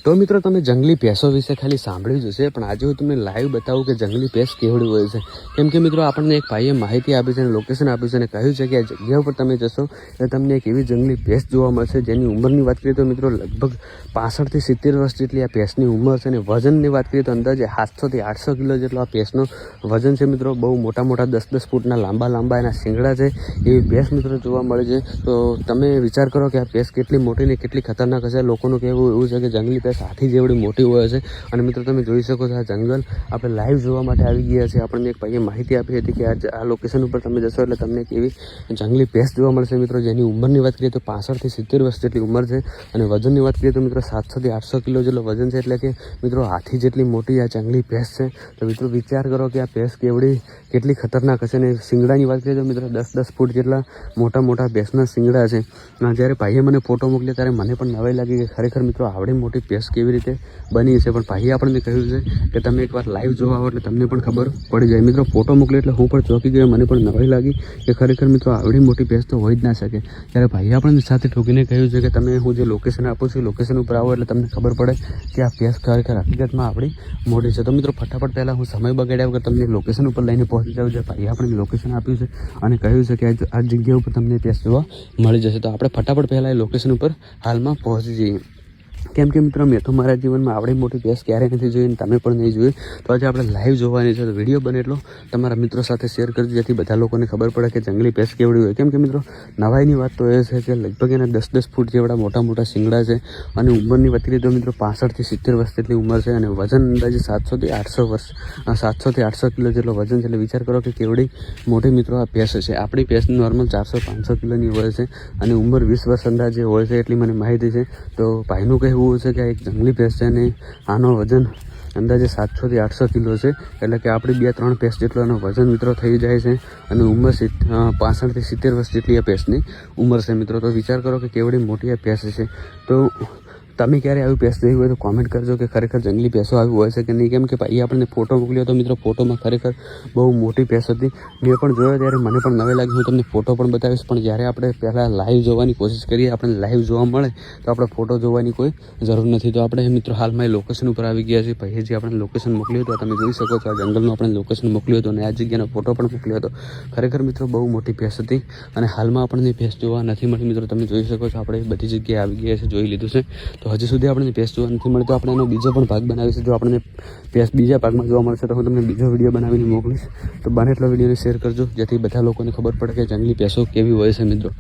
तो मित्रों તમે જંગલી ભેંસો વિશે ખાલી સાંભળ્યું જ હશે, પણ આજે હું તમને લાઈવ બતાવું કે જંગલી ભેંસ કેવડી હોય છે. કેમ કે મિત્રો આપણને એક ભાઈએ માહિતી આપી છે અને લોકેશન આપ્યું છે અને કહ્યું છે કે આ જગ્યા ઉપર તમે જશો એટલે તમને એક એવી જંગલી ભેંસ જોવા મળશે જેની ઉંમરની વાત કરીએ તો મિત્રો લગભગ 65 થી 70 વર્ષ જેટલી આ ભેંસની ઉંમર છે. અને વજનની વાત કરીએ તો અંદાજે 700 થી 800 કિલો જેટલો આ ભેંસનો વજન છે મિત્રો. બહુ મોટા 10-10 ફૂટના લાંબા એના શિંગડા છે. એવી ભેંસ મિત્રો જોવા મળે છે. તો તમે વિચાર કરો કે આ ભેંસ કેટલી મોટી ને કેટલી ખતરનાક હશે. લોકોનું કહેવું એવું છે કે જંગલી ભેંસ હાથી જેવડી મોટી હોય છે. અને મિત્રો તમે જોઈ શકો છો આ જંગલ આપણે લાઈવ જોવા માટે આવી ગયા છે. આપણને એક ભાઈએ માહિતી આપી હતી કે આ લોકેશન ઉપર તમે જશો એટલે તમને એક એવી જંગલી ભેંસ જોવા મળશે મિત્રો, જેની ઉંમરની વાત કરીએ તો 65 થી 70 વર્ષ જેટલી ઉંમર છે. અને વજનની વાત કરીએ તો મિત્રો 700 થી 800 કિલો જેટલો વજન છે. એટલે કે મિત્રો હાથી જેટલી મોટી આ જંગલી ભેંસ છે. તો મિત્રો વિચાર કરો કે આ ભેંસ કેટલી ખતરનાક હશે. અને શિંગડાની વાત કરીએ તો મિત્રો 10-10 ફૂટ જેટલા મોટા ભેંસના શિંગડા છે. જ્યારે ભાઈએ મને ફોટો મોકલ્યો ત્યારે મને પણ નવાઈ લાગી કે ખરેખર મિત્રો આવડી મોટી ભેંસ કેવી રીતે બની છે. પણ ભાઈએ આપણને કહ્યું છે કે તમે એકવાર લાઈવ જોવા આવો એટલે તમને પણ ખબર પડી જાય. મિત્રો ફોટો મોકલ્યો એટલે હું પણ ચોંકી ગયો. મને પણ નવાઈ લાગી કે ખરેખર મિત્રો આવડી મોટી ભેંસ તો હોઈ જ ના શકે. ત્યારે ભાઈએ આપણને સાથે ઠોકીને કહ્યું છે કે તમે હું જે લોકેશન આપું છું લોકેશન ઉપર આવો એટલે તમને ખબર પડે કે આ ભેંસ ખરેખર હકીકતમાં આપણી મોટી છે. તો મિત્રો ફટાફટ પહેલાં હું સમય બગાડ્યા વગર તમને લોકેશન ઉપર લઈને પહોંચી જાઉં. જે ભાઈએ આપણને લોકેશન આપ્યું છે અને કહ્યું છે કે આ જગ્યા ઉપર તમને ભેંસ જોવા મળી જશે. તો આપણે ફટાફટ પહેલાં એ લોકેશન ઉપર હાલમાં પહોંચી જઈએ. કેમ કે મિત્રો મેં તો મારા જીવનમાં આવડી મોટી ભેંસ ક્યારેય નથી જોઈ અને તમે પણ નહીં જોઈ. તો આજે આપણે લાઈવ જોવાની છે. તો વિડીયો બને એટલો તમારા મિત્રો સાથે શેર કરજો જેથી બધા લોકોને ખબર પડે કે જંગલી ભેંસ કેવડી હોય. કેમ કે મિત્રો નવાઈની વાત તો એ છે કે લગભગ એના 10-10 ફૂટ જેવડા મોટા શિંગડા છે. અને ઉંમરની વાત કરીએ તો મિત્રો 65 થી 70 વર્ષ જેટલી ઉંમર છે. અને વજન અંદાજે 700 થી 800 કિલો જેટલો વજન છે. એટલે વિચાર કરો કે કેવડી મોટી મિત્રો આ ભેંસ છે. આપણી ભેંસ નોર્મલ 400-500 કિલોની હોય છે અને ઉંમર 20 વર્ષ અંદાજે હોય છે એટલી મને માહિતી છે. તો ભાઈનું કહેવું છે કે એક જંગલી ભેંસ છે અને આનો વજન અંદાજે 700 થી 800 કિલો છે. એટલે કે આપણી 2-3 ભેંસ જેટલો એનો વજન મિત્રો થઈ જાય છે. અને ઉંમર 65 થી 70 વર્ષ જેટલી આ ભેંસની ઉંમર છે મિત્રો. તો વિચાર કરો કે કેવડી મોટી આ ભેંસ છે. તો તમે ક્યારે આવી ભેંસ જોઈ હોય તો કોમેન્ટ કરજો કે ખરેખર જંગલી ભેંસો આવી હોય છે કે નહીં. કેમ કે ભાઈ આપણને ફોટો મોકલ્યો તો મિત્રો ફોટોમાં ખરેખર બહુ મોટી ભેંસ હતી. મેં પણ જોયો ત્યારે મને પણ નવાઈ લાગી. હું તમને ફોટો પણ બતાવીશ. પણ જ્યારે આપણે પહેલાં લાઈવ જોવાની કોશિશ કરીએ આપણને લાઈવ જોવા મળે તો આપણે ફોટો જોવાની કોઈ જરૂર નથી. તો આપણે મિત્રો હાલમાં એ લોકેશન ઉપર આવી ગયા છીએ. ભાઈએ જે આપણે લોકેશન મોકલ્યું હતું તમે જોઈ શકો છો. આ જંગલનું આપણે લોકેશન મોકલ્યું હતું અને આ જગ્યાનો ફોટો પણ મોકલ્યો હતો. ખરેખર મિત્રો બહુ મોટી ભેંસ હતી અને હાલમાં આપણને ભેંસ જોવા નથી મળી. મિત્રો તમે જોઈ શકો છો આપણે બધી જગ્યાએ આવી ગયા છે, જોઈ લીધું છે. તો હજી સુધી આપણને ભેંસ જોવા નથી મળતો. આપણે એનો બીજો પણ ભાગ બનાવીશું. જો આપણને ભેંસ બીજા ભાગમાં જોવા મળશે તો હું તમને બીજો વિડીયો બનાવીને મોકલીશ. તો બને એટલો વિડીયોને શેર કરજો જેથી બધા લોકોને ખબર પડે કે જંગલી ભેંસો કેવી હોય છે મિત્રો.